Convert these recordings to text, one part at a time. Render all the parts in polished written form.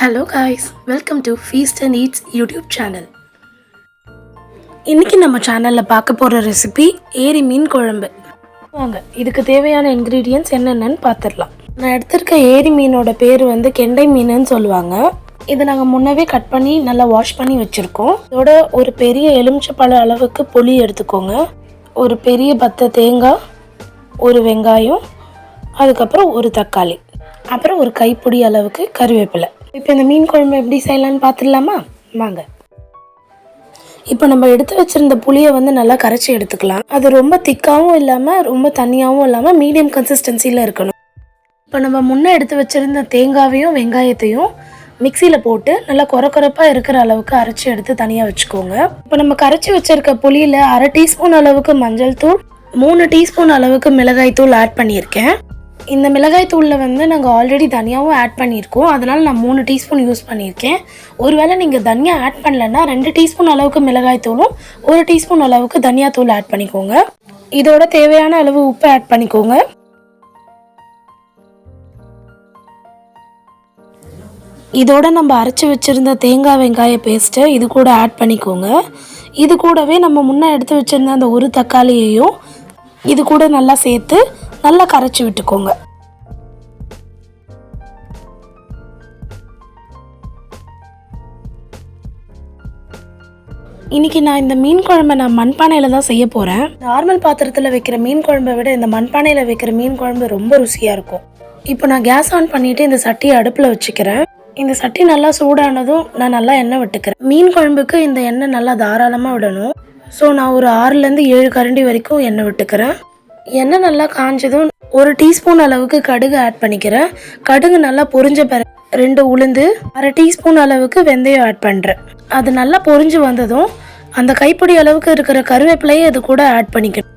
Hello guys, welcome to Feast and Eats YouTube channel. இன்னைக்கு நம்ம சேனல்ல பார்க்க போற ரெசிபி ஏரி மீன் குழம்பு. வாங்க இதுக்கு தேவையான இன்கிரிடியன்ட்ஸ் என்னென்னன்னு பார்த்துடலாம். நான் எடுத்திருக்க ஏரி மீனோட பேர் வந்து கெண்டை மீனுன்னு சொல்லுவாங்க. இதை நாங்கள் முன்னவே கட் பண்ணி நல்லா வாஷ் பண்ணி வச்சுருக்கோம். இதோட ஒரு பெரிய எலுமிச்சப்பழ அளவுக்கு புளி எடுத்துக்கோங்க, ஒரு பெரிய பத்த தேங்காய், ஒரு வெங்காயம், அதுக்கப்புறம் ஒரு தக்காளி, அப்புறம் ஒரு கைப்பிடி அளவுக்கு கருவேப்பிலை. இப்போ இந்த மீன் குழம்பு எப்படி செய்யலான்னு பார்த்துடலாமா? வாங்க. இப்போ நம்ம எடுத்து வச்சுருந்த புளியை வந்து நல்லா கரைச்சி எடுத்துக்கலாம். அது ரொம்ப திக்காகவும் இல்லாமல் ரொம்ப தண்ணியாகவும் இல்லாமல் மீடியம் கன்சிஸ்டன்சியில் இருக்கணும். இப்போ நம்ம முன்னே எடுத்து வச்சுருந்த தேங்காயையும் வெங்காயத்தையும் மிக்சியில் போட்டு நல்லா கொரப்பாக இருக்கிற அளவுக்கு அரைச்சி எடுத்து தனியாக வச்சுக்கோங்க. இப்போ நம்ம கரைச்சி வச்சுருக்க புளியில் 1/2 டீஸ்பூன் அளவுக்கு மஞ்சள் தூள், 3 டீஸ்பூன் அளவுக்கு மிளகாய் தூள் ஆட் பண்ணியிருக்கேன். இந்த மிளகாய் தூளில் வந்து நாங்கள் ஆல்ரெடி தனியாகவும் ஆட் பண்ணியிருக்கோம், அதனால் நான் 3 டீஸ்பூன் யூஸ் பண்ணியிருக்கேன். ஒருவேளை நீங்கள் தனியா ஆட் பண்ணலன்னா 2 டீஸ்பூன் அளவுக்கு மிளகாய் தூளும் 1 டீஸ்பூன் அளவுக்கு தனியா தூள் ஆட் பண்ணிக்கோங்க. இதோட தேவையான அளவு உப்பு ஆட் பண்ணிக்கோங்க. இதோட நம்ம அரைச்சி வச்சுருந்த தேங்காய் வெங்காய பேஸ்ட்டை இது கூட ஆட் பண்ணிக்கோங்க. இது கூடவே நம்ம முன்னே எடுத்து வச்சுருந்த அந்த ஒரு தக்காளியையும் இது கூட நல்லா சேர்த்து நல்லா கரைச்சி விட்டுக்கோங்க. இன்னைக்கு நான் இந்த மீன் குழம்பை மண்பானையில் தான் செய்ய போகிறேன். நார்மல் பாத்திரத்தில் வைக்கிற மீன் குழம்பை விட இந்த மண்பானையில் வைக்கிற மீன் குழம்பு ரொம்ப ருசியாக இருக்கும். இப்போ நான் கேஸ் ஆன் பண்ணிவிட்டு இந்த சட்டியை அடுப்பில் வச்சுக்கிறேன். இந்த சட்டி நல்லா சூடானதும் நான் நல்லா எண்ணெய் விட்டுக்கிறேன். மீன் குழம்புக்கு இந்த எண்ணெய் நல்லா தாராளமாக விடணும். ஸோ நான் ஒரு 6லேருந்து 7 கரண்டி வரைக்கும் எண்ணெய் விட்டுக்கிறேன். எண்ணெய் நல்லா காஞ்சதும் 1 டீஸ்பூன் அளவுக்கு கடுகு ஆட் பண்ணிக்கிறேன். கடுகு நல்லா பொரிஞ்ச பிறகு 2 உளுந்து, 1/2 டீஸ்பூன் அளவுக்கு வெந்தயம் ஆட் பண்ணுறேன். அது நல்லா பொரிஞ்சு வந்ததும் அந்த கைப்பிடி அளவுக்கு இருக்கிற கருவேப்பிலையை அது கூட ஆட் பண்ணிக்கிறேன்.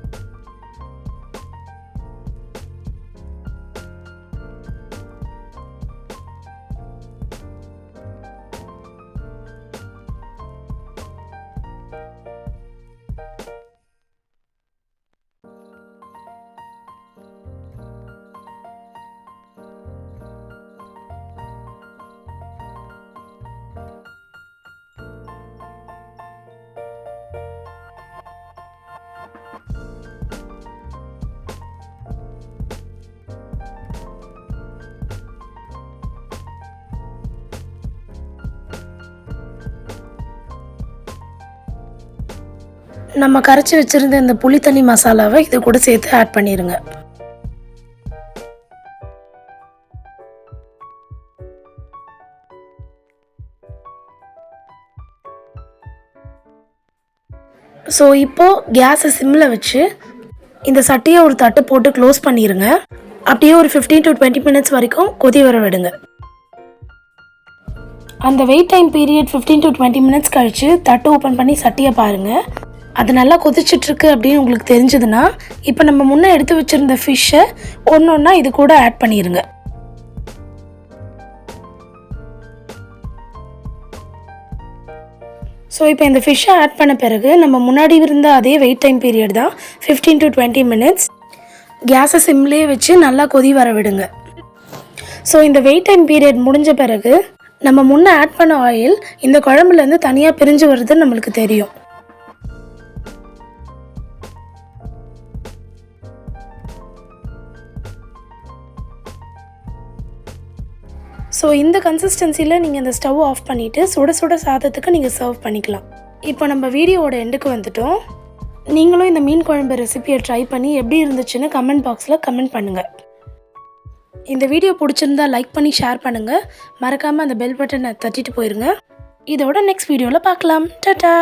நம்ம கரைச்சி வச்சுருந்த இந்த புளி தண்ணி மசாலாவை இது கூட சேர்த்து ஆட் பண்ணிடுங்க. ஸோ இப்போது கேஸை சிம்மில் வச்சு இந்த சட்டியை ஒரு தட்டு போட்டு க்ளோஸ் பண்ணிடுங்க. அப்படியே ஒரு 15 to 20 மினிட்ஸ் வரைக்கும் கொதி வர விடுங்க. அந்த wait time period 15 to 20 minutes கழித்து தட்டு ஓப்பன் பண்ணி சட்டியை பாருங்கள். அது நல்லா கொதிச்சிட்ருக்கு அப்படின்னு உங்களுக்கு தெரிஞ்சதுன்னா இப்போ நம்ம முன்னே எடுத்து வச்சுருந்த ஃபிஷ்ஷை ஒன்றா இது கூட ஆட் பண்ணிடுங்க. ஸோ இப்போ இந்த ஃபிஷ்ஷை ஆட் பண்ண பிறகு நம்ம முன்னாடி இருந்த அதே வெயிட் டைம் பீரியட் தான் 15 to 20 மினிட்ஸ். கேஸை சிம்லேயே வச்சு நல்லா கொதி வர விடுங்க. ஸோ இந்த வெயிட் டைம் பீரியட் முடிஞ்ச பிறகு நம்ம முன்னே ஆட் பண்ண ஆயில் இந்த குழம்புலேருந்து தனியாக பிரிஞ்சு வருதுன்னு நம்மளுக்கு தெரியும். ஸோ இந்த கன்சிஸ்டன்சியில் நீங்கள் இந்த ஸ்டவ் ஆஃப் பண்ணிவிட்டு சுட சுட சாதத்துக்கு நீங்கள் சர்வ் பண்ணிக்கலாம். இப்போ நம்ம வீடியோவோட எண்டுக்கு வந்துட்டோம். நீங்களும் இந்த மீன் குழம்பு ரெசிபியை ட்ரை பண்ணி எப்படி இருந்துச்சுன்னு கமெண்ட் பாக்ஸில் கமெண்ட் பண்ணுங்கள். இந்த வீடியோ பிடிச்சிருந்தா லைக் பண்ணி ஷேர் பண்ணுங்கள். மறக்காமல் அந்த பெல் பட்டனை தட்டிட்டு போயிருங்க. இதோட நெக்ஸ்ட் வீடியோவில் பார்க்கலாம். டாடா.